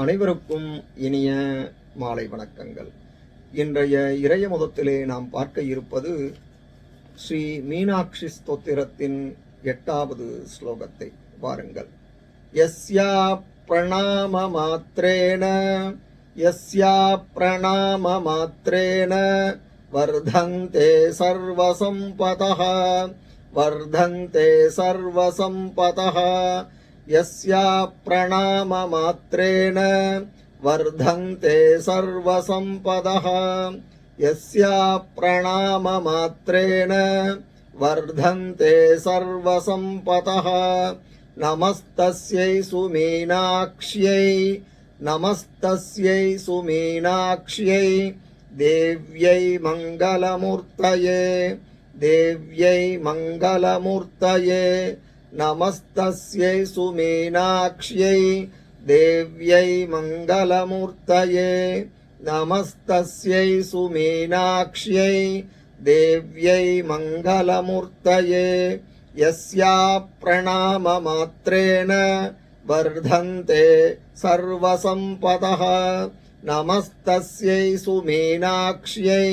அனைவருக்கும் இனிய மாலை வணக்கங்கள். இன்றைய இறையமுதத்திலே நாம் பார்க்க இருப்பது ஸ்ரீ மீனாட்சி ஸ்தோத்திரத்தின் 8வது ஸ்லோகத்தை பாருங்கள். யஸ்யா பிரணாம மாத்ரேன வர்தந்தே சர்வசம்பதஹ யஸ்யா பிரணாம மாத்ரேன வர்தந்தே சர்வசம்பதஹ யஸ்யா பிரணாம மாத்ரேன வர்தந்தே சர்வசம்பதஹ நமஸ்தஸ்யை சுமீனாக்ஷ்யை தேவ்யை மங்களமூர்த்தயே நமஸ்தஸ்யை சுமீனாக்ஷ்யை தேவ்யை மங்களமூர்த்தயே நமஸ்தஸ்யை சுமீனாக்ஷ்யை தேவ்யை மங்களமூர்த்தயே யஸ்யா பிரணாம மாத்ரேன வர்தந்தே சர்வசம்பதஹ நமஸ்தஸ்யை சுமீனாக்ஷ்யை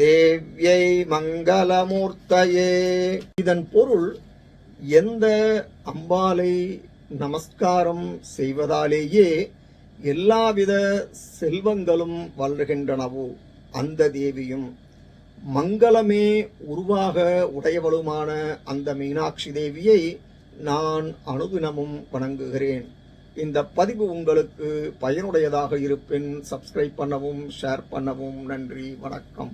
தேவ்யை மங்களமூர்த்தயே. இதன் பொருள், எந்த அம்பாளை நமஸ்காரம் செய்வதாலேயே எல்லாவித செல்வங்களும் வளர்கின்றனவோ அந்த தேவியும், மங்களமே உருவாக உடையவளுமான அந்த மீனாட்சி தேவியை நான் அனுதினமும் வணங்குகிறேன். இந்த பதிவு உங்களுக்கு பயனுடையதாக இருப்பின் சப்ஸ்கிரைப் பண்ணவும், ஷேர் பண்ணவும். நன்றி, வணக்கம்.